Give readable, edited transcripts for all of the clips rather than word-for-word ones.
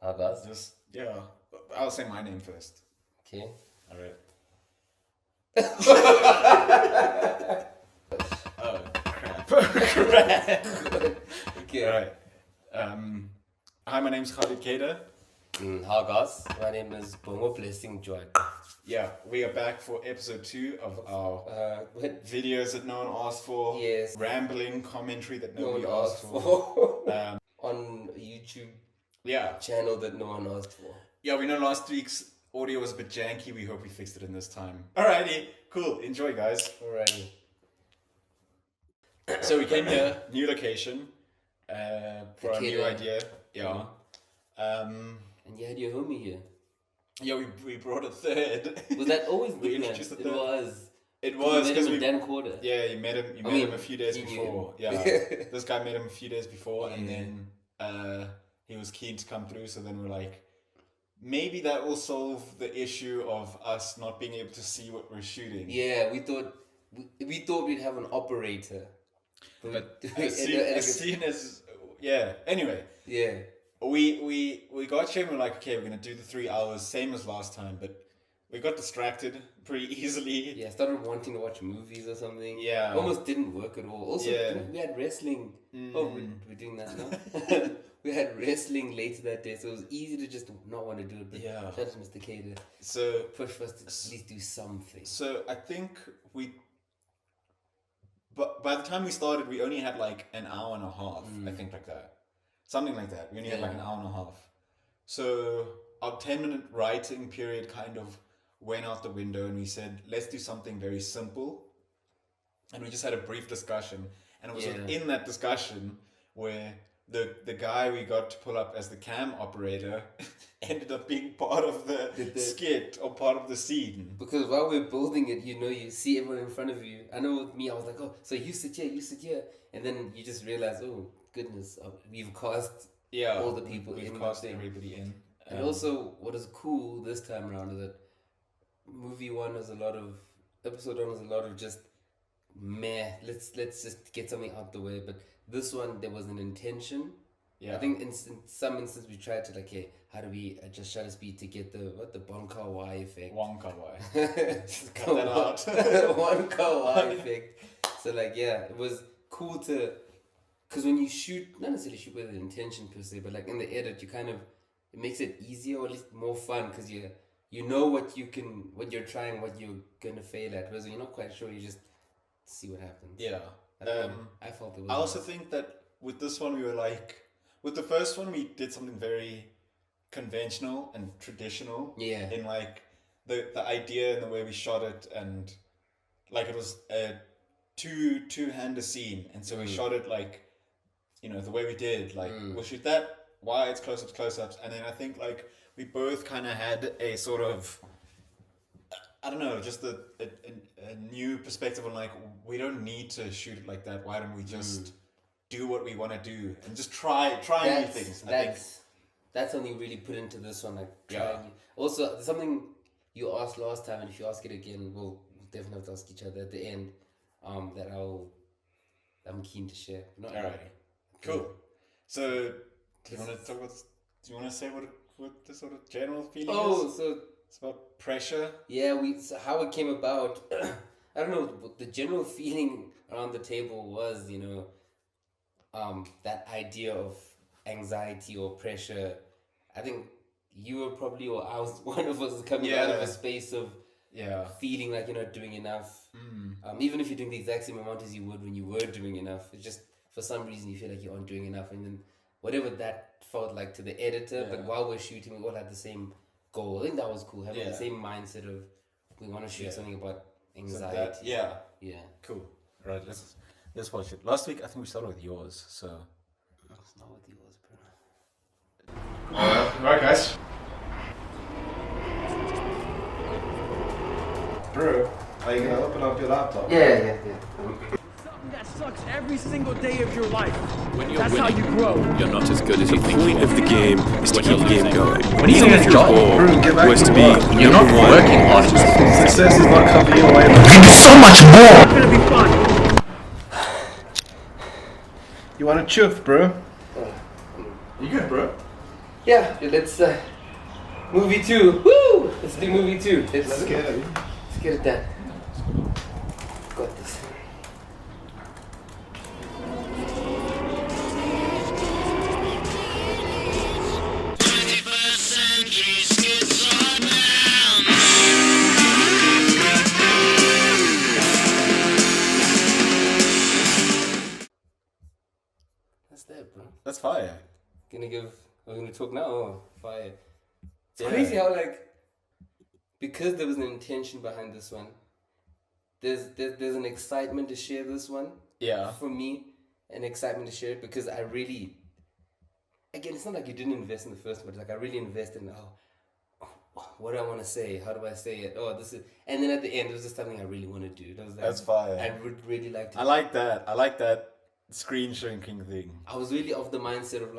Hagas. Yeah. I'll say my name first. Okay. All right. Oh, crap. Okay. All right. Hi, my name's Khalid Keda. Hagas. My name is Bongo Blessing Joy. Yeah, we are back for episode 2 of our videos that no one asked for. Yes. Rambling commentary that No nobody one asked for. On YouTube Yeah. channel that no one asked for. Yeah, we know last week's audio was a bit janky. We hope we fixed it in this time. Alrighty, cool. Enjoy, guys. Alrighty. So we came here, new location, for our new Takeda. idea. Yeah. And you had your homie here. Yeah, we brought a third. Was that always the We plan? introduced the It third. was. It was because because we Dan Quarter. Yeah, you met him. You met him a few days he knew before. him. Yeah, this guy met him a few days before, and Yeah. then he was keen to come through. So then we're like, maybe that will solve the issue of us not being able to see what we're shooting. Yeah, we thought we'd have an operator. But we- as soon as anyway, yeah. we got here and we're like, okay, we're gonna do the 3 hours, same as last time, but we got distracted pretty easily. Yeah, started wanting to watch movies or something. Yeah. Almost didn't work at all. Also, Yeah. we had wrestling. Oh, we're doing that now? We had wrestling later that day, so it was easy to just not want to do it. But Yeah. shout out to Mr. Cater. So Push for us to at least do something. So I think but by the time we started, we only had like an hour and a half. I think like that, something like that. We only had like an hour and a half. So our 10-minute writing period kind of went out the window, and we said, let's do something very simple. And we just had a brief discussion, and it was in that discussion where the guy we got to pull up as the cam operator ended up being part of the skit or part of the scene. Because while we're building it, you see everyone in front of you. I know with me, I was like, oh, so you sit here. And then you just realize, oh, goodness, we've cast all the people in. We've cast everybody in. And also, what is cool this time around is that episode 1 was a lot of just let's just get something out the way. But this one, there was an intention. Yeah. I think in some instances we tried to like, hey, how do we adjust shutter speed to get the Bonka Y effect? Wonka Y. Cut that out. Wonka Y effect. So like, yeah, it was cool to, because when you shoot, not necessarily shoot with an intention per se, but like in the edit, you kind of, it makes it easier or at least more fun because you know what you're trying, what you're gonna fail at. Whereas when you're not quite sure, you just see what happens. Yeah. I felt it was. I also think that with this one, we were like, with the first one, we did something very conventional and traditional. Yeah. In like the idea and the way we shot it, and like it was a two-hander scene, and so we shot it like, the way we did. Like we'll shoot that wides, close-ups, and then I think like we both kind of had a sort of, I don't know, just a new perspective on like, we don't need to shoot it like that. Why don't we just do what we want to do and just try new things? That's something you really put into this one, like trying. Also, there's something you asked last time, and if you ask it again, we'll definitely have to ask each other at the end. That I'm keen to share. All right, cool. So, do you want to say what the sort of general feeling is? Oh, so it's about pressure. Yeah, so how it came about. I don't know. The general feeling around the table was, that idea of anxiety or pressure. I think you were probably, or I was one of us coming out of a space of feeling like you're not doing enough. Even if you're doing the exact same amount as you would when you were doing enough, it's just for some reason you feel like you aren't doing enough, and then whatever that felt like to the editor. But while we're shooting, we all had the same goal. I think that was cool, having the same mindset of we want to shoot something about anxiety. Yeah. Cool. All right, let's watch it. Last week I think we started with yours, so. That's not what yours, bro. Right, guys. Bro, are you gonna open up your laptop? Yeah. Something that sucks every single day of your life. When you're That's winning, how you grow. you're not as good as you think. The point of the game is to keep the game going. When you think Your goal was to be you're not number one. working on it. Success is not coming your way. It's gonna be fun. You want a chuff, bro? You good, bro? Yeah, let's movie 2. Woo! Let's do movie 2. Let's get it. Let's get it done. Got this. That's that, bro. That's fire. We're gonna talk now. Oh, fire. It's Yeah. crazy how because there was an intention behind this one. There's an excitement to share this one. Yeah. For me, an excitement to share it because I really, again, it's not like you didn't invest in the first one. It's like I really invested in what do I want to say? How do I say it? Oh, this is, and then at the end, it was just something I really want to do. It was like, That's fire. I would really like to. I like that. I like that screen shrinking thing. I was really of the mindset of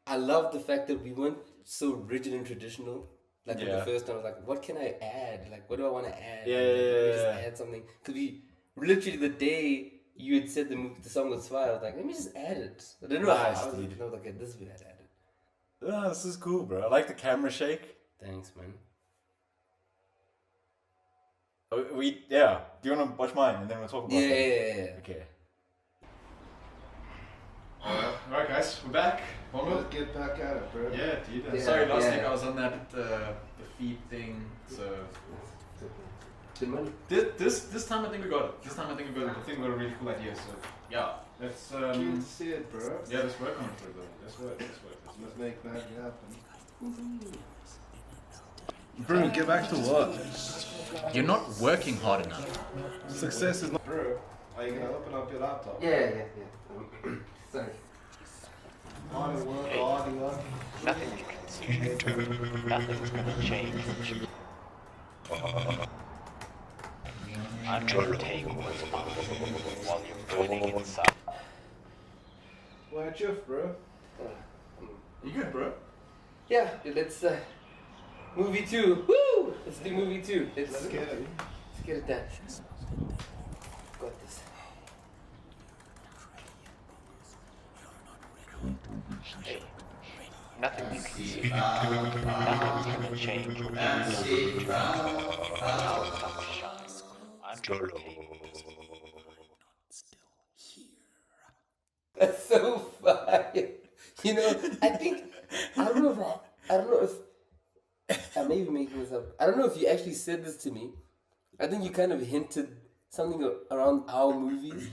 I love the fact that we weren't so rigid and traditional. Like with the first time, I was like, what can I add? Like, what do I want to add? Yeah. Just add something. Because we literally the day you had said the song was fire, I was like, let me just add it. I didn't know Nice, how. I dude. was like, okay, this is what I'd added. Oh, this is cool, bro. I like the camera shake. Thanks, man. Do you want to watch mine and then we'll talk about it? Yeah. Okay. Alright, guys, we're back. Let's get back at it, bro. Yeah, dude. Yeah, Sorry, last yeah. week I was on that the feed thing. So Good money. this time I think we got it. I think we got a really cool idea. So yeah, let's Keen to see it, bro. let's work on it for though. Let's work. Let's make magic happen. Bro, get back to work. You're not working hard enough. Success is not. Bro, are you gonna open up your laptop? Yeah. Sorry. Harder work, harder work. Nothing you can see. Nothing's gonna change. I'm gonna take what's mine while you're breathing inside. Why shift, bro? You good, bro? Yeah, let's movie 2. Woo! Let's do movie 2. Let's get it. Let's get it done. Got this. Hey, nothing you can see. Nothing's gonna change. How the sun shines. I'm gonna take this. That's so fire. You know, I don't know if I may be making this up. I don't know if you actually said this to me. I think you kind of hinted something around our movies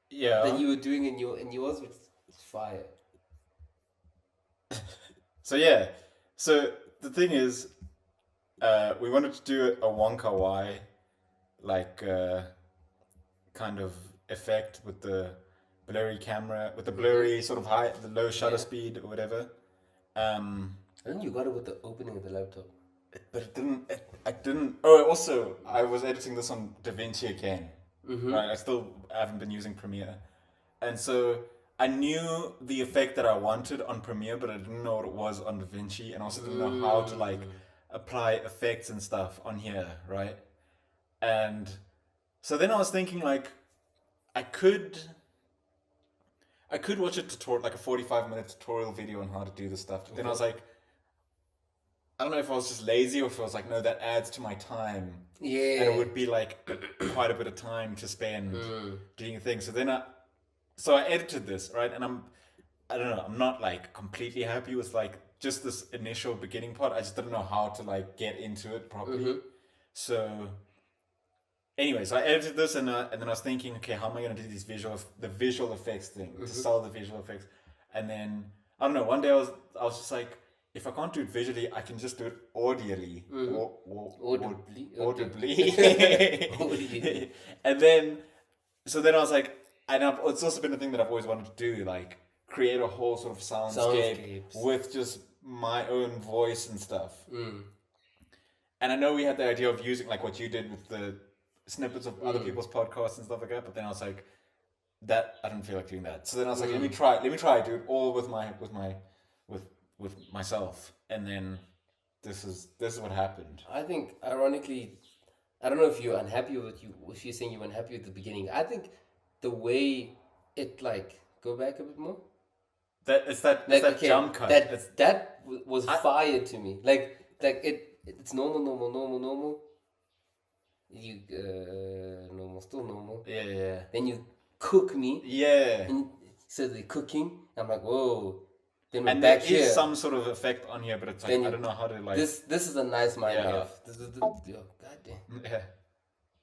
Yeah. that you were doing in yours, which is fire. So the thing is, we wanted to do a Wonka Wai, kind of effect with the blurry camera, with the blurry sort of the low shutter speed or whatever. I think you got it with the opening of the laptop. But it didn't. I didn't. Oh, also, I was editing this on DaVinci again. Right, I haven't been using Premiere, and so I knew the effect that I wanted on Premiere, but I didn't know what it was on DaVinci, and also didn't know how to apply effects and stuff on here, right? And so then I was thinking I could watch a tutorial, like a 45-minute tutorial video on how to do this stuff. But then I was like, I don't know if I was just lazy or if I was like, no, that adds to my time. Yeah. And it would be quite a bit of time to spend doing things. So then I edited this, right? And I don't know, I'm not completely happy with just this initial beginning part. I just didn't know how to get into it properly. So anyway, so I edited this and then I was thinking, okay, how am I going to do the visual effects thing, to sell the visual effects? And then, I don't know, one day I was just like, if I can't do it visually, I can just do it audibly. Audibly. And then, so then I was like, it's also been a thing that I've always wanted to do, create a whole sort of soundscape with just my own voice and stuff. And I know we had the idea of using what you did with the snippets of other people's podcasts and stuff like that, but then I was like, I didn't feel like doing that. So then I was like, let me try do it all with myself, and then this is what happened. I think, ironically, I don't know if you're unhappy with if you're saying you were unhappy at the beginning. I think the way it go back a bit more. It's that okay, jump cut. That was fire to me. Like it's normal. You normal, still normal. Yeah. Then you cook me. Yeah. And so the cooking, I'm like, whoa. Then we're And back there here. is some sort of effect on here, but it's like I don't know how to like. This is a nice mind Yeah. F. This is goddamn. Yeah.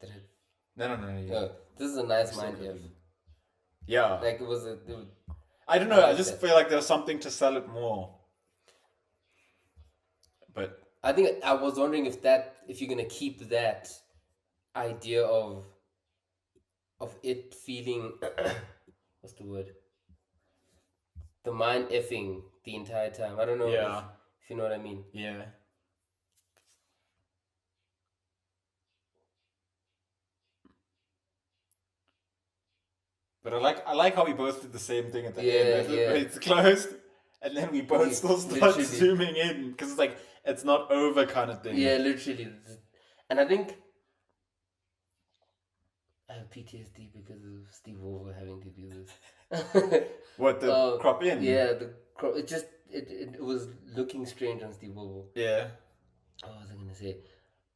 Did it? No. Yeah. This is a nice mind F. Yeah. Like it was I don't know. I just feel like there was something to sell it more. But I think I was wondering if you're gonna keep that idea of it feeling what's the word? The mind effing the entire time. I don't know if you know what I mean. yeah. But I like how we both did the same thing at the end. It's closed, and then we both still start literally zooming in because it's like it's not over kind of thing. Yeah, literally. And I think I have PTSD because of Steve Wolver having to do this. What the crop in? Yeah, it was looking strange on Steve Wolver. Yeah. What was I gonna say?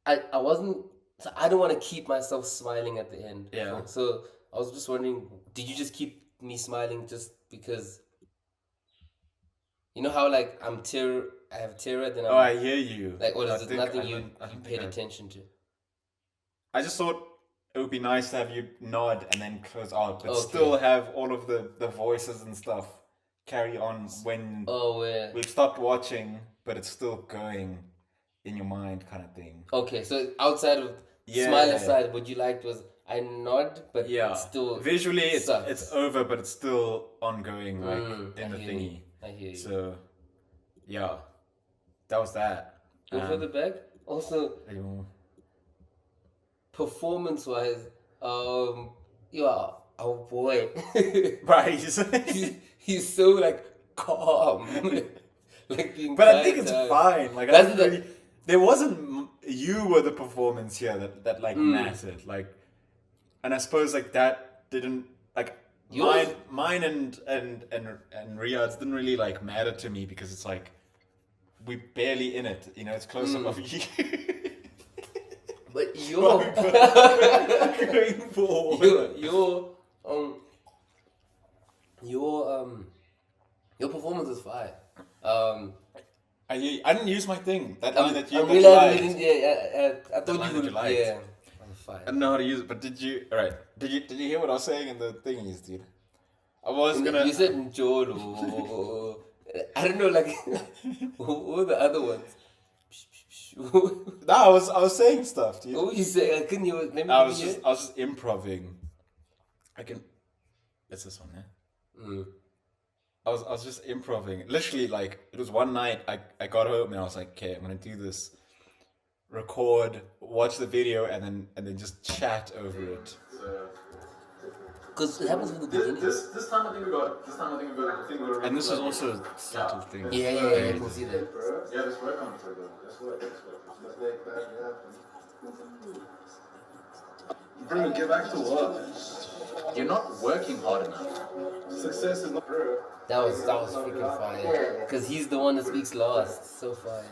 I wasn't. So I don't want to keep myself smiling at the end. Yeah. So I was just wondering, did you just keep me smiling just because? You know how like I have terror, then I hear you. like, or is it nothing I you don't paid think attention to? I just thought it would be nice to have you nod and then close out, but Okay. still have all of the voices and stuff carry on when Yeah. we've stopped watching, but it's still going in your mind kind of thing. Okay, so outside of smile aside, what you liked was I nod, but it's still visually it's over, but it's still ongoing, like in the thingy. I hear you. So yeah, that was that. Go further back. Also, performance-wise, oh boy, right? he's so like calm, like being. But I think it's fine. Like I really, there wasn't you were the performance here that like mattered. Like, and I suppose like that didn't like mine and Riyadh's didn't really like matter to me because it's like we barely in it. You know, it's close up of you. But your going forward. Your performance is fire. I didn't use my thing. That line that you realizing, I The thought line you that you would. liked. Yeah, I'm fire. I don't know how to use it, but did you? All right. Did you hear what I was saying in the thingies, dude? I was gonna. You said Njolo. I don't know, like what were the other ones? No, I was saying stuff, dude. What were you saying? I couldn't hear. I was just improving. I can. It's this one, yeah. I was just improving. Literally, like it was one night. I got home and I was like, okay, I'm gonna do this. Record, watch the video, and then just chat over it. Because it happens from the beginning. This time I think we got the thing where And this is also a subtle thing. Yeah, you can see that. yeah, this work on it. This work. Let's make that happen. Bro, get back to work. You're not working hard enough. Success is not bro. That was freaking fire. Because he's the one that speaks last. So fire.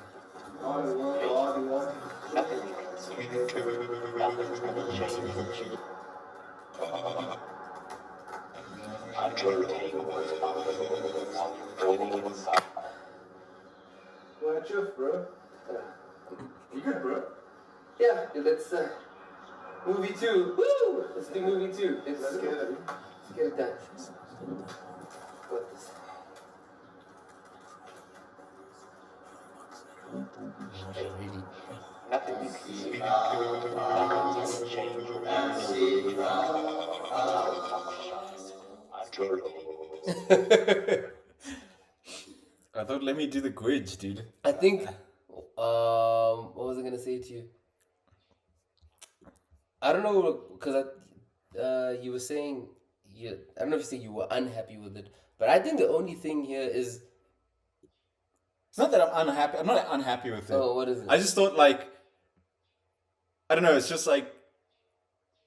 Nothing is gonna change. I'm trying to take breathing inside. Well, chill, bro. You good, bro? Yeah, let's movie 2. Woo! Let's do movie 2. Let's get it. Let's get it done. Got this. Really. Nothing is gonna change. I thought, let me do the gwidge, dude. I think. What was I gonna say to you? I don't know, because you were saying I don't know if you say you were unhappy with it, but I think the only thing here is. It's not that I'm unhappy. I'm not unhappy with it. Oh, what is it? I just thought like, I don't know. It's just like,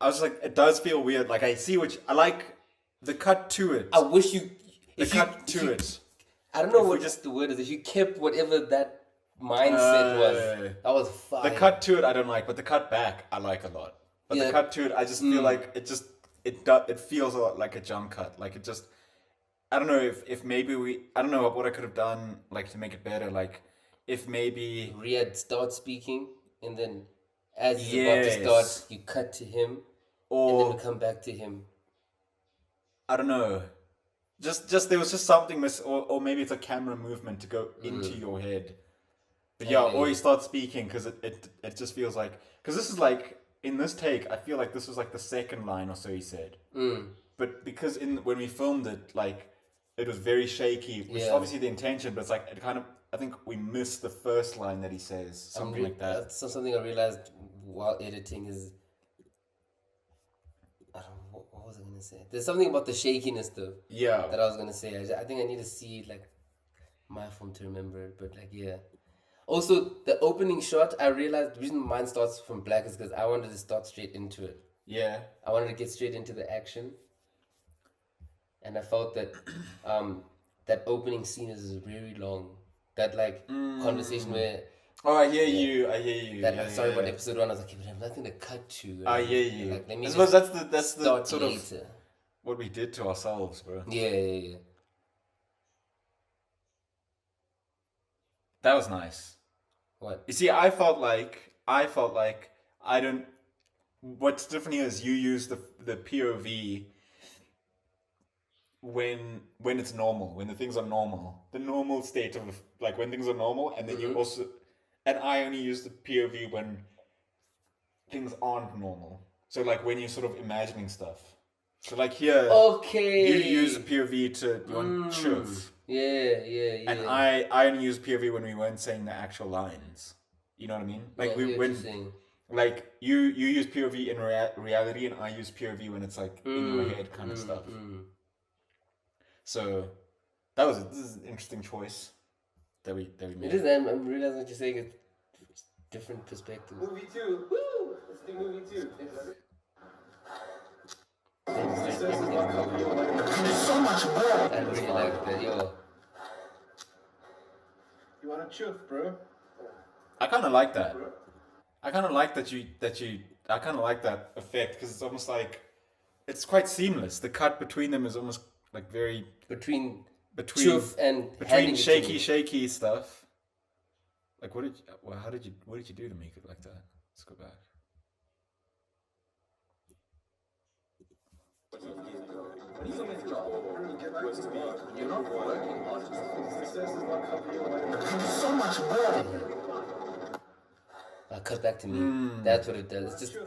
I was like, it does feel weird. Like I see I like the cut to it. I wish you. The cut to it. I don't know if we what just the word is. If you kept whatever that mindset was, that was fire. The cut to it I don't like, but the cut back I like a lot. But the cut to it I just feel like it feels a lot like a jump cut. Like it just, I don't know if maybe I don't know what I could have done like to make it better. Like if maybe Riyadh starts speaking and then as he's about to start, you cut to him and then we come back to him. I don't know. Just there was just something or maybe it's a camera movement to go into your head. But or you start speaking because it just feels like, because this is like in this take I feel like this was like the second line or so he said. But because when we filmed it, like it was very shaky, which is obviously the intention, but it's like it kind of, I think we missed the first line that he says, something like that. That's something I realized while editing is, I don't know, what was I going to say? There's something about the shakiness though. Yeah. That I was going to say. I think I need to see like my film to remember it, but like, yeah. Also, the opening shot, I realized the reason mine starts from black is because I wanted to start straight into it. Yeah. I wanted to get straight into the action. And I felt that that opening scene is very long. That like conversation where... Oh, I hear you. Sorry about episode 1. I was like, but I have nothing to cut to. I hear you. Like, let me I suppose that's the start sort later. of what we did to ourselves, bro. Yeah. That was nice. What? You see, I felt like I don't. What's different here is you use the POV when it's normal, when the things are normal, the normal state of like when things are normal, and then you also, and I only use the POV when things aren't normal. So like when you're sort of imagining stuff. So like here, you use the POV to you want truth. Yeah. And I only use POV when we weren't saying the actual lines. You know what I mean? Like like you use POV in reality, and I use POV when it's like in your head kind of stuff. So this is an interesting choice that we made. It is. I'm realizing what you're saying. It's different perspectives. Movie 2. Woo! Let's do movie 2. So much more. I really like that. Yo. You want a truth, bro? I kind of like that. I kind of like I kind of like that effect because it's almost like it's quite seamless. The cut between them is almost like very between truth and between shaky stuff. Like what did you do to make it like that? Let's go back. So much more. Cut back to me. That's what it does. It's just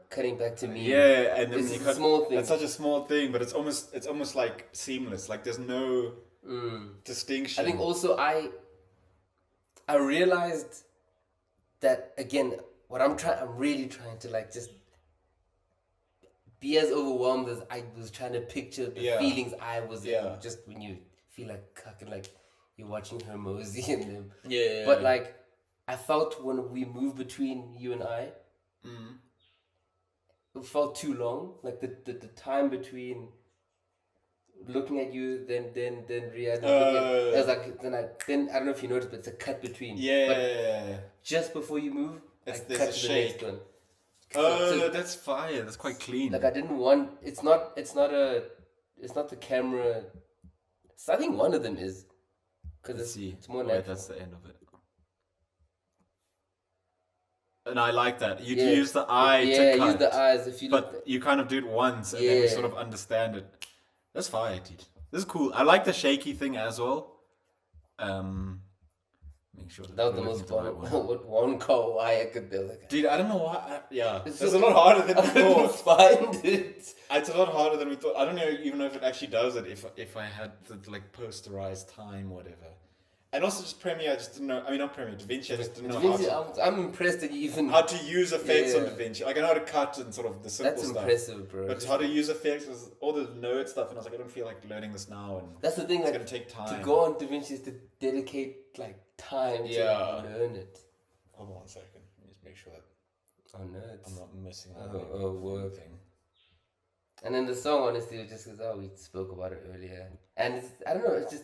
cutting back to me. Yeah, and then it's you cut. Small thing. It's such a small thing, but it's almost like seamless. Like there's no distinction. I think also I realized that again. What I'm really trying to like just be as overwhelmed as I was trying to picture the feelings I was in. Just when you feel like cucking, like you're watching Hermosi and them. Yeah. But like. I felt when we moved between you and I, it felt too long. Like the time between looking at you, then Riyadh. It was like then I don't know if you noticed, but it's a cut between. Yeah. But just before you move, I cut to the next one. So that's fire. That's quite clean. Like I didn't want. It's not the camera. So I think one of them is because it's more natural. That's the end of it. And I like that. You use the eye to cut. Yeah, use the eyes if you But you kind of do it once and then we sort of understand it. That's fire, dude. This is cool. I like the shaky thing as well. Make sure that was the most one call why I could do. Like, dude, I don't know why. It's a lot harder than we thought. Find it. It's a lot harder than we thought. I don't even know if it actually does it. If I had the like posterized time, whatever. And also just Premiere, I just didn't know. I mean, not Premiere, DaVinci. I just didn't know how to. I'm impressed that you even how to use effects on DaVinci. Like I know how to cut and sort of the simple stuff. That's impressive, bro. But how to use effects was all the nerd stuff, and I was like, I don't feel like learning this now. And that's the thing. It's like, gonna take time. To go on DaVinci is to dedicate like time to learn it. Hold on 1 second. Let me just make sure that I'm not missing thing. And then the song, honestly, was just because we spoke about it earlier, and I don't know. It's just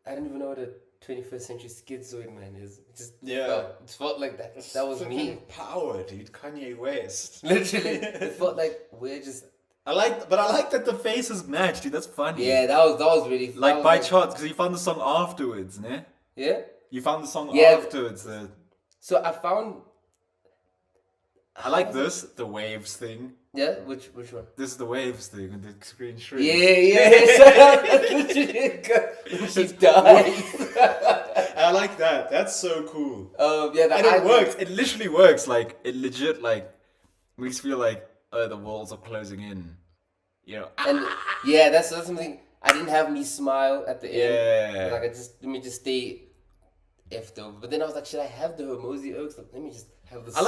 I don't even know what a 21st century schizoid man is. It just Yeah. it felt like that. That was me. Power, dude. Kanye West. Literally, it felt like we're just. I like that the faces match, dude. That's funny. Yeah, that was really fun. Like by chance, because you found the song afterwards, ne? Yeah. You found the song Yeah. afterwards. So I found. I like this, the waves thing. Yeah, which one? This is the waves thing and the screen shrink. Yeah. Literally, when she dies. I like that. That's so cool. Yeah, And it works. It literally works. Like it legit like makes you feel like the walls are closing in. You know. And yeah, that's something. I didn't have me smile at the end. Yeah. Like let me just stay effed over. But then I was like, should I have the Hormozy Oaks? Like, let me just have the song.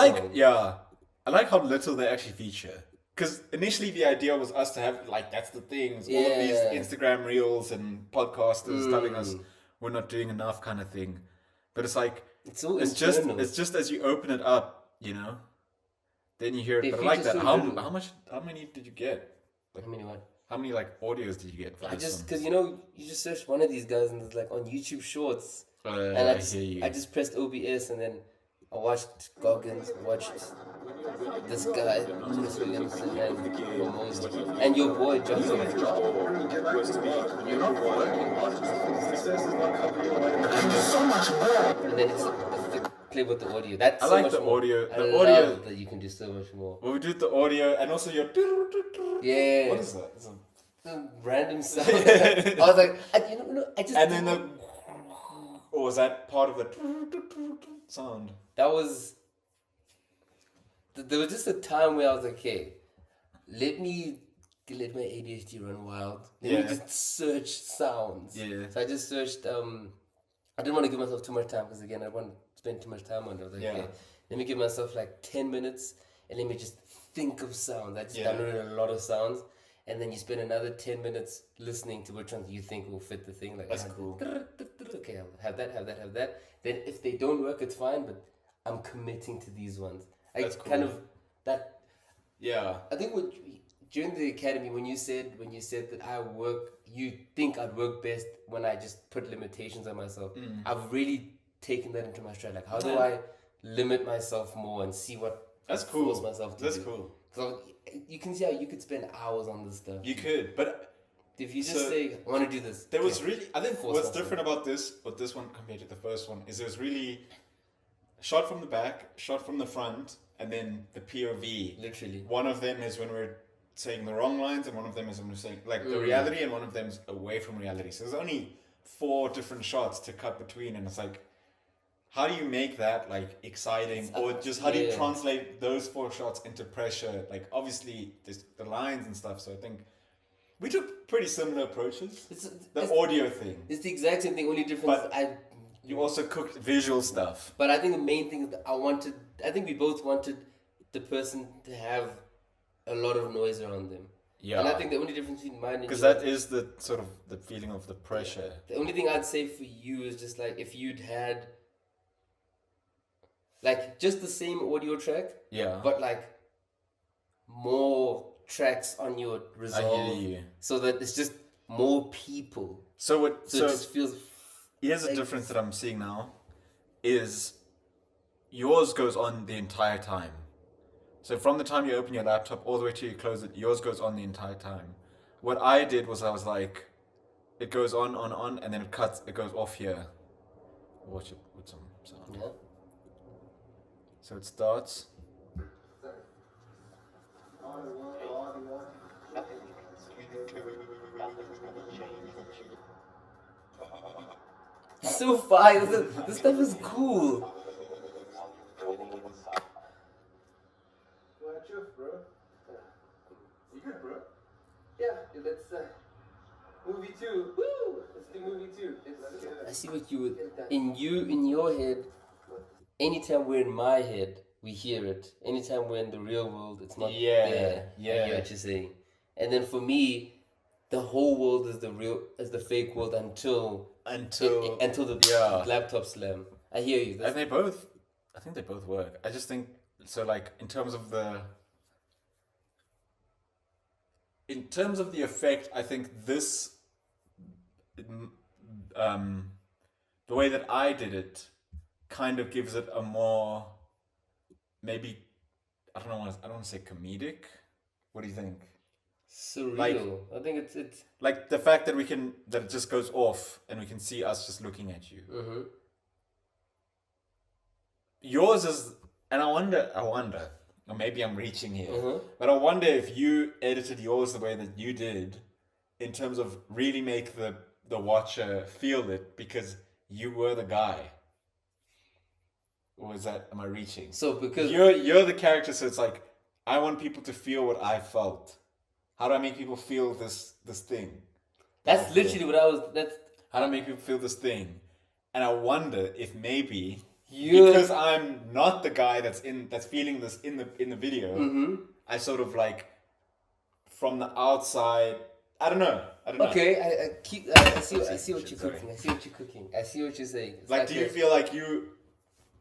I like how little they actually feature. Because initially the idea was us to have like that's the things, all of these Instagram reels and podcasters telling us we're not doing enough kind of thing. But it's like it's just as you open it up, you know, then you hear it. They But I like that. feature so How many did you get? Like, how many what? How many like audios did you get? For I this just one? because you just search one of these guys and it's like on YouTube Shorts, and I hear you. just pressed OBS and then I watched Goggins, watched this guy, Chris Williamson, and Hormozy, and your boy Johnson. Get back to me. You're not working hard. Success is not coming your way. There's so much more. And then it's play with the audio. That's I so like much the more. audio. I The love audio that you can do so much more. Well, we did the audio and also your. Yeah. What is that? It's Random sound. I was like, I just. and then the. Or was that part of the sound? That was. There was just a time where I was like, okay, let my ADHD run wild. Let me just search sounds. Yeah. So I just searched. I didn't want to give myself too much time because again, I don't want to spend too much time on it. I was like, okay, let me give myself like 10 minutes and let me just think of sounds. I just downloaded a lot of sounds. And then you spend another 10 minutes listening to which ones you think will fit the thing. Like That's cool. Okay, I'll have that. Then if they don't work, it's fine. But I'm committing to these ones. That's cool. Kind of that. Yeah. I think during the academy when you said that you think I'd work best when I just put limitations on myself. I've really taken that into my stride. Like, how do I limit myself more and see what That's I cool. force myself to That's do? cool. So you can see how you could spend hours on this stuff. You could, but If you just say, I want to do this. there was really, I think Force what's myself. different about this one compared to the first one is it was really shot from the back, shot from the front, and then the POV. Literally. One of them is when we're saying the wrong lines, and one of them is when we're saying like the reality, and one of them's away from reality. So there's only 4 different shots to cut between, and it's like, how do you make that like exciting, or just how do you translate those 4 shots into pressure? Like obviously there's the lines and stuff. So I think we took pretty similar approaches. The audio thing. It's the exact same thing, only difference. But you also cooked visual stuff. But I think the main thing is that I think we both wanted the person to have a lot of noise around them. Yeah. And I think the only difference between mine and because yours, that is the sort of the feeling of the pressure. the only thing I'd say for you is just like if you'd had like just the same audio track, but like more tracks on your resolve, I hear you. so that it's just more people. So So it just feels. here's the like- difference that I'm seeing now, is yours goes on the entire time. So from the time you open your laptop all the way till you close it, yours goes on the entire time. What I did was I was like, it goes on, and then it cuts, it goes off here. Watch it with some sound. Yeah. So it starts. It's so fire. This stuff is cool. Bro. You good, bro? Yeah, let's movie 2. Woo! Let's do movie 2. I see what you would in your head. Anytime we're in my head, we hear it. Anytime we're in the real world, it's not there. I hear what you're saying. And then for me, the whole world is the fake world until the laptop slam. I hear you. And I think they both work. I just think, so like, in terms of the effect, I think this the way that I did it kind of gives it a more, maybe, I don't want to say comedic. What do you think? Surreal. I think it's like the fact that that it just goes off and we can see us just looking at you. mm-hmm. Yours is, and I wonder, or maybe I'm reaching here, but I wonder if you edited yours the way that you did, in terms of really make the watcher feel it because you were the guy. Or am I reaching? So because you're the character, so it's like, I want people to feel what I felt. How do I make people feel this thing? That's literally what I was. How do I make people feel this thing? And I wonder if maybe because I'm not the guy that's feeling this in the video, I sort of like from the outside. I don't know. Okay, I see what you're cooking. I see what you're cooking. I see what you're saying. Like, do you feel like you,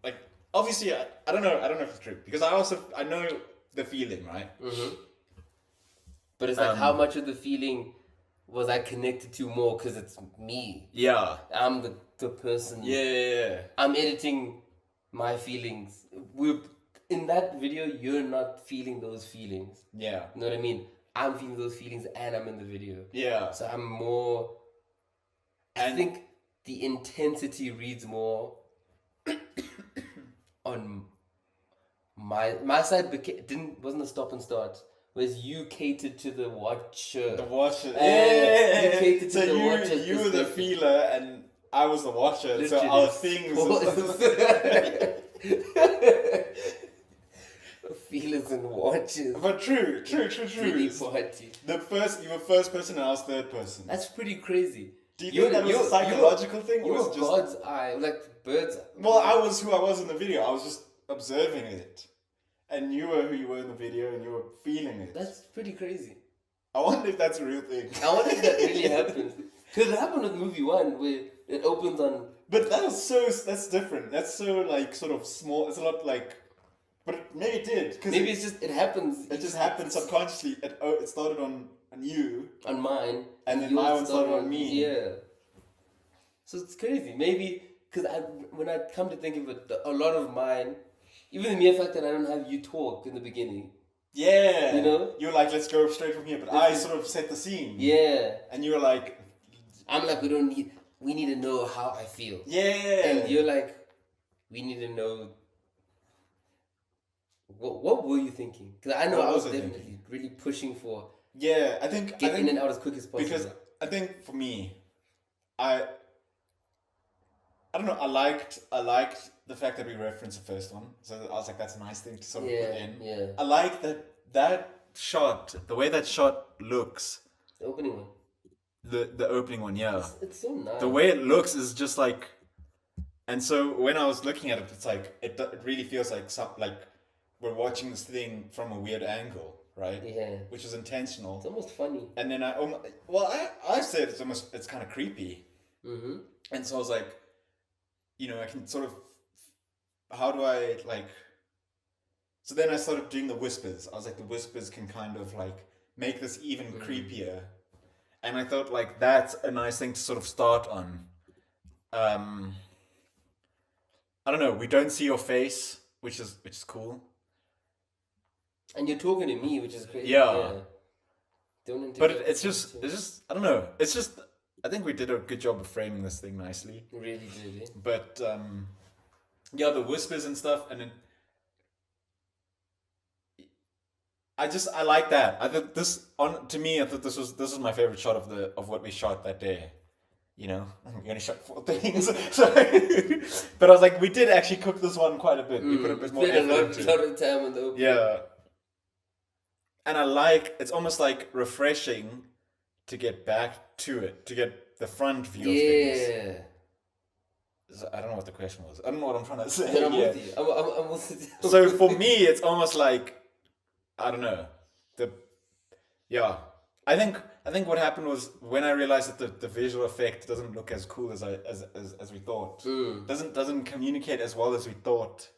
like, obviously, I don't know if it's true because I know the feeling, right? Mm-hmm. But it's like, how much of the feeling was I connected to more because it's me? Yeah. I'm the person. Yeah. I'm editing my feelings. In that video, you're not feeling those feelings. Yeah. You know what I mean? I'm feeling those feelings and I'm in the video. Yeah. So I'm more... I think the intensity reads more on my side. Wasn't a stop and start. Whereas you catered to the watcher. The watcher. Yeah. You catered to the watcher. You were the feeler and I was the watcher. Literally. So our things. Feelers and watches. But true. Really party. You were first person and I was third person. That's pretty crazy. Do you think that was a psychological thing? You or were was God's eye, like birds. Well, I was who I was in the video. I was just observing it. And you were who you were in the video and you were feeling it. That's pretty crazy. I wonder if that's a real thing. I wonder if that really happens. Because it happened with movie 1 where it opens on... But that's different. That's so like sort of small. It's a lot like... But maybe it did. Maybe it happens. It just happened subconsciously. It started on you. On mine. And then my one started on me. Yeah. So it's crazy. Maybe... Because when I come to think of it, a lot of mine... Even the mere fact that I don't have you talk in the beginning. Yeah. You know? You were like, let's go straight from here. But I sort of set the scene. Yeah. And you were like... I'm like, we need to know how I feel. Yeah. And you're like, we need to know... What were you thinking? Because I know I was definitely really pushing for... Yeah, I think... Get in and out as quick as possible. Because I think for me, I don't know, I liked the fact that we referenced the first one. So I was like, that's a nice thing to sort of put in. Yeah. I like that shot, the way that shot looks. The opening one. The opening one, yeah. It's so nice. The way it looks is just like, and so when I was looking at it, it's like it really feels like we're watching this thing from a weird angle, right? Yeah. Which is intentional. It's almost funny. And then I said it's kind of creepy. Mm-hmm. And so I was like, I can sort of, how do I like, so then I started doing the whispers. I was like, the whispers can kind of like make this even creepier. And I thought like, that's a nice thing to sort of start on. I don't know, we don't see your face, which is cool. And you're talking to me, which is crazy. Yeah. But it's just, I don't know. It's just, I think we did a good job of framing this thing nicely. Really did, eh? But, the whispers and stuff, and then I like that. I thought I thought this was my favorite shot of what we shot that day. We only shot 4 things. But I was like, we did actually cook this one quite a bit. We put a bit more effort into it. A lot of time in the open. Yeah. And it's almost like refreshing to get back to it, to get the front view of things. Yeah. So I don't know what the question was. I don't know what I'm trying to say. But I'm with you. I'm with you. So for me, it's almost like, I don't know. I think what happened was when I realized that the visual effect doesn't look as cool as we thought. Doesn't communicate as well as we thought.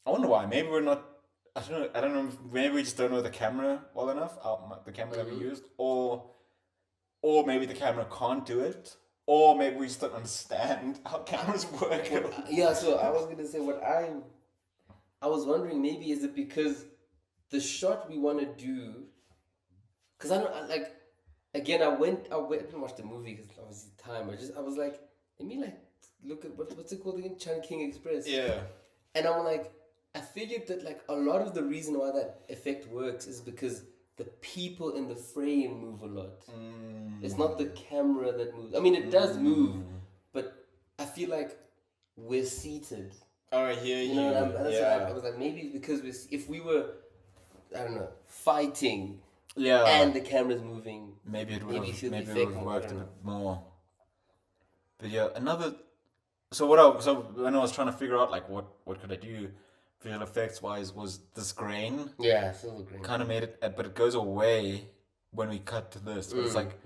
I wonder why. Maybe we're not. I don't know. Maybe we just don't know the camera well enough. The camera that we used, or maybe the camera can't do it, or maybe we just don't understand how cameras work. Yeah, so I was gonna say I was wondering, maybe is it because the shot we want to do, because again, I didn't watch the movie because obviously time. I was like, let me like look at what's it called again, Chungking Express. Yeah. And I'm like, I figured that like a lot of the reason why that effect works is because the people in the frame move a lot. It's not the camera that moves. I mean, it does move, but I feel like we're seated. Oh, I hear you. You know, I was like, maybe it's because if we were, I don't know, fighting, and the camera's moving, maybe it would have more, worked a bit more. But yeah, so when I was trying to figure out like what could I do visual effects wise, was this grain. Yeah, silver grain. Kind of made it, but it goes away when we cut to this. But it's like,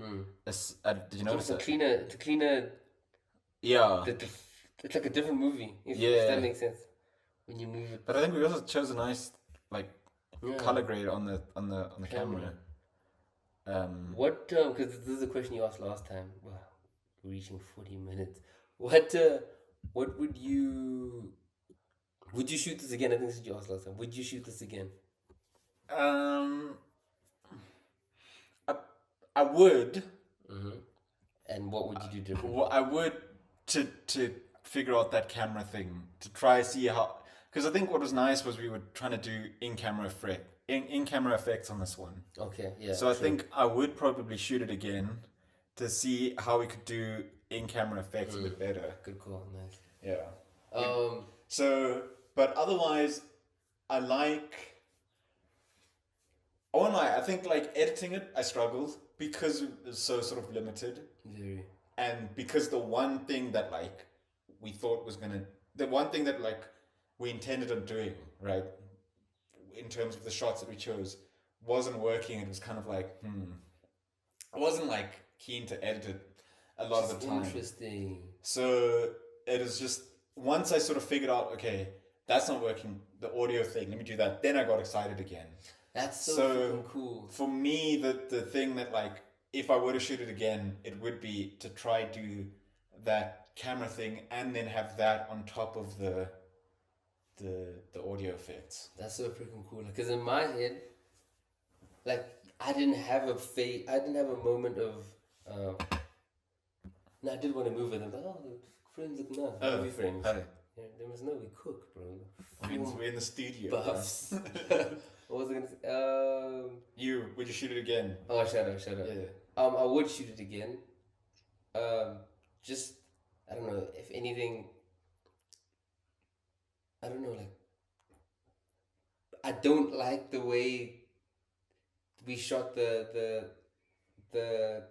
did you notice that? To cleaner. Yeah. It's like a different movie. If that makes sense. When you move it. But I think we also chose a nice color grade on the camera. What? Because this is a question you asked last time. Wow, we're reaching 40 minutes. What would you? Would you shoot this again? I think this is what you asked last time. Would you shoot this again? I would. Mm-hmm. And what would you do differently? I would to figure out that camera thing, to try see how, because I think what was nice was we were trying to do in-camera effects on this one. Okay, yeah. So I think I would probably shoot it again to see how we could do in-camera effects a bit better. Good call, nice. Yeah. So, but otherwise, I won't lie, I think like editing it, I struggled because it was so sort of limited. Very. And because the one thing that like we thought was the one thing that like we intended on doing, right, in terms of the shots that we chose, wasn't working. It was kind of like, I wasn't like keen to edit it a lot of the time. Interesting. So it is just, once I sort of figured out, okay, that's not working, the audio thing, let me do that, then I got excited again. That's so cool. For me, the thing that like, if I were to shoot it again, it would be to try do that camera thing and then have that on top of the audio effects. That's so freaking cool. Because in my head, like I didn't have a moment of. No, I did want to move it. I'm like, oh, the frames look nice. Movie frames. Hey. Yeah, there was no we cook, bro. We're in the studio. Buffs. What was I gonna say? Would you shoot it again? Oh, shut up. Yeah. I would shoot it again. Just I don't know, if anything. I don't know, like I don't like the way we shot the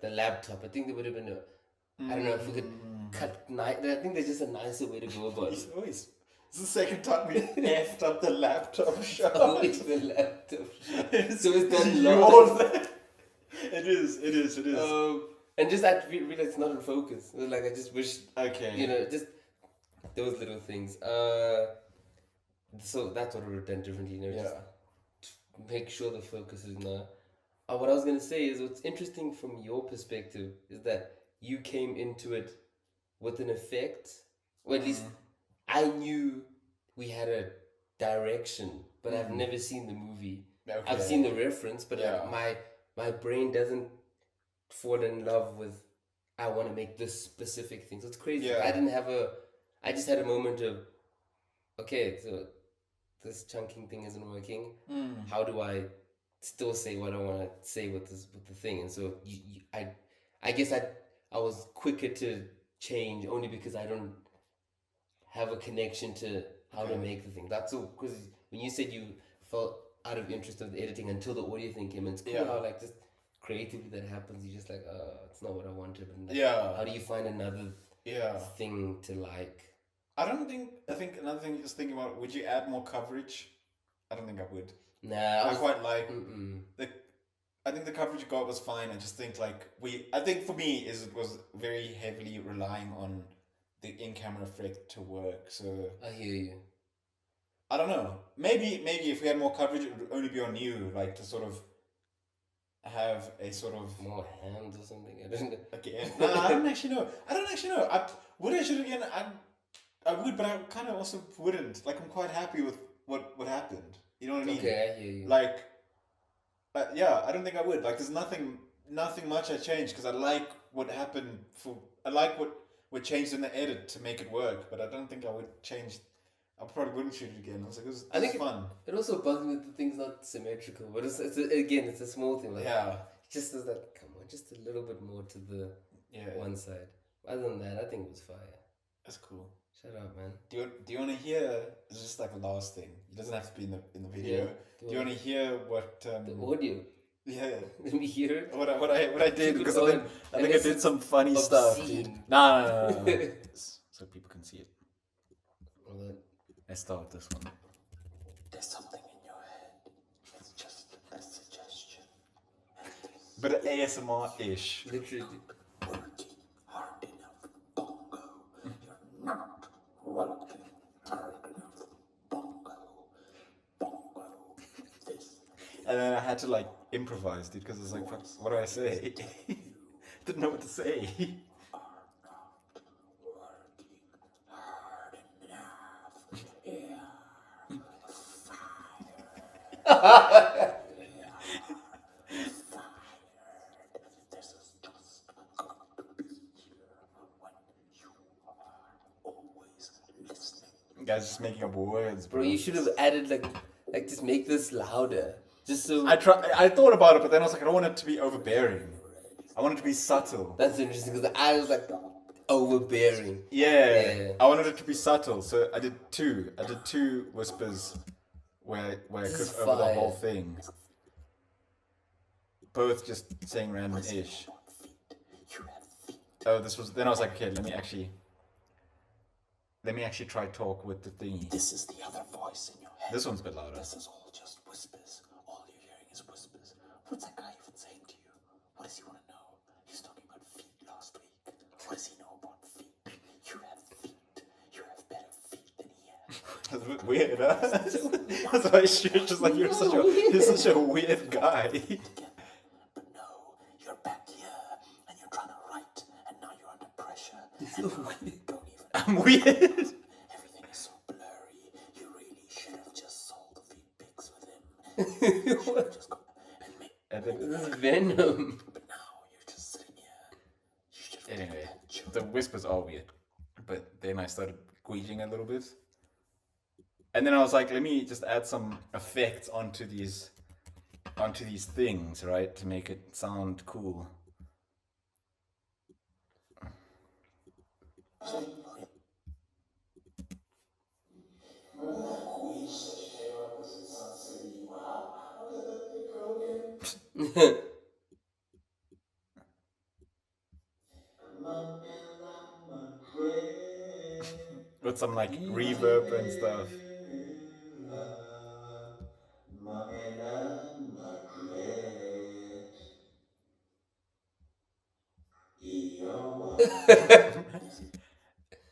laptop. I think there would have been I don't know if we could cut. I think there's just a nicer way to go about it. It's the second time we effed up the laptop shot. Always the laptop shot. So it's done long. It is. And just I realized it's not in focus. Like I just wish. Okay. You know, just those little things. So that's what we would have done differently. You know, just make sure the focus is now. What I was gonna say is, what's interesting from your perspective is that you came into it with an effect, or at least I knew we had a direction, but I've never seen the movie. Okay. I've seen the reference, but my brain doesn't fall in love with, I want to make this specific thing. So it's crazy. Yeah. I just had a moment of, okay, so this chunking thing isn't working. How do I still say what I want to say with the thing? And so I guess I was quicker to change only because I don't have a connection to how to make the thing. That's all. Because when you said you felt out of interest of the editing until the audio thing came in, it's cool how like just creatively that happens. You're just like, it's not what I wanted. And like, how do you find another thing to like? I think another thing is thinking about, would you add more coverage? I don't think I would. Nah. I quite like I think the coverage you got was fine. I just think I think for me it was very heavily relying on the in-camera effect to work. So I hear you. I don't know. Maybe if we had more coverage, it would only be on you, like to sort of have a sort of more hands or something. I don't know. again. No, I don't actually know. Would I shoot it again? I would, but I kind of also wouldn't. Like, I'm quite happy with what happened. You know what I mean? Okay, I hear you. Like, yeah, I don't think I would. Like, there's nothing much I changed because I like what happened. I like what changed in the edit to make it work, but I don't think I would change. I probably wouldn't shoot it again. I was like, it was fun. It also bugs me that the thing's not symmetrical, but it's a small thing. Like, Yeah. Just as that, come on, just a little bit more to the Yeah. one side. Other than that, I think it was fire. That's cool. Shut up, man. Do you want to hear? It's just like the last thing. It doesn't have to be in the video. Do you want to hear what? The audio. Yeah. Let me hear it. What I did because I think I did some funny obscene. stuff, dude. No. So people can see it. Let's start this one. There's something in your head. It's just a suggestion. But ASMR-ish. Literally. Working hard enough, bongo. You're not working hard enough, bongo. Bongo. This. And then I had to like improvise, dude, because I was like, what do I say? Didn't know what to say. This is just going to be here when you are always listening. Guys, just making up words, Bro, you should have added like just make this louder. Just so I thought about it, but then I was like, I don't want it to be overbearing. I want it to be subtle. that's interesting because I was like overbearing. Yeah. I wanted it to be subtle, so I did two whispers where I This is could over the fire. whole thing. Both just saying random-ish. Oh, then I was like, okay, let me actually try talk with the thingy. This is the other voice in your head. This one's a bit louder. This is all just whispers. All you're hearing is whispers. What's that guy even saying to you? What does he want to know? He's talking about feet last week. What does he know about feet? You have feet. You have better feet than he has. That's a bit weird, huh? That's why she's just like, you're such a weird guy. But no, you're back here and you're trying to write, and now you're under pressure. And you don't even. I'm weird. Everything is so blurry. You really should have just sold the feet pics with him. You should have just gone and made. And then, This is Venom. But now you're just sitting here. You should have anyway, taken that joke. the whispers are weird. But then I started squeezing a little bit. And then I was like, let me just add some effects onto these things, right? To make it sound cool. With some like reverb and stuff.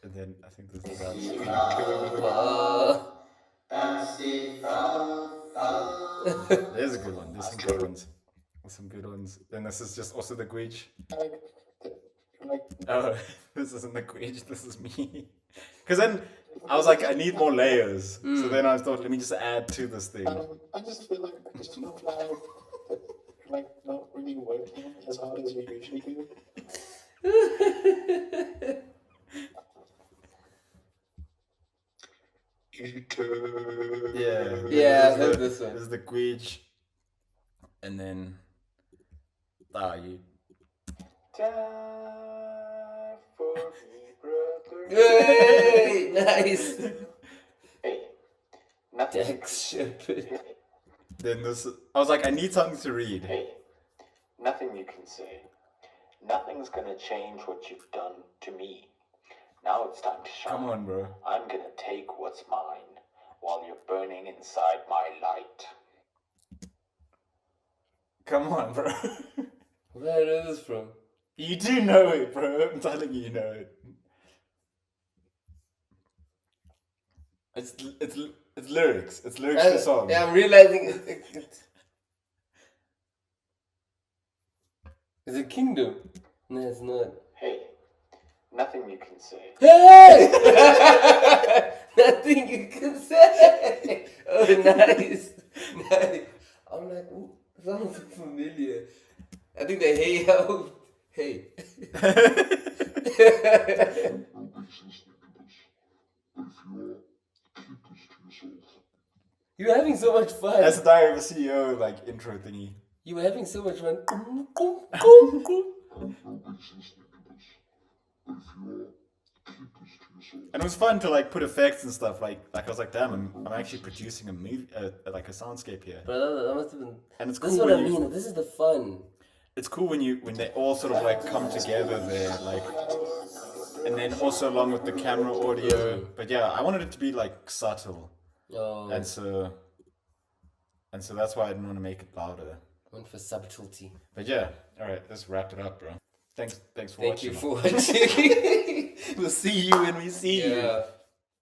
And then I think this is that. There's a good one. There's some good ones. Then this is just also the Gwitch. Oh, this isn't the Gwitch, this is me. Because then I was like, I need more layers. So then I thought, let me just add to this thing. I just feel like I just feel like not really working as hard as you usually do. Yeah. Yeah, I this heard is this one. This is the Gwitch. And then you. Time for me, brother. Hey, nice. Hey, nothing. Jack Shepherd. Then this. I was like, I need something to read. Hey, nothing you can say. Nothing's gonna change what you've done to me. Now it's time to shine. Come on, bro. I'm gonna take what's mine while you're burning inside my light. Come on, bro. Where is this from? You do know it, bro. I'm telling you, you know it. It's lyrics. It's lyrics to the song. Yeah, I'm realizing it. Is it Kingdom? No, it's not. Hey, nothing you can say. Hey! Nothing you can say. Oh, nice. Nice. I'm like, ooh, sounds familiar. I think the hey help. Hey. You were having so much fun. That's the Diary of a CEO like intro thingy. You were having so much fun. And it was fun to like put effects and stuff. Like I was like, damn, I'm actually producing a movie, like a soundscape here. Bro, that must have been. And it's This cool is what I when mean. This is the fun. it's cool when they all sort of like come together there, like, and then also along with the camera audio. But yeah, I wanted it to be like subtle, Oh, and so that's why I didn't want to make it louder. went for subtlety. But yeah, all right, let's wrap it up, bro. Thanks for Thank watching. you for watching. We'll see you when we see you. Yeah.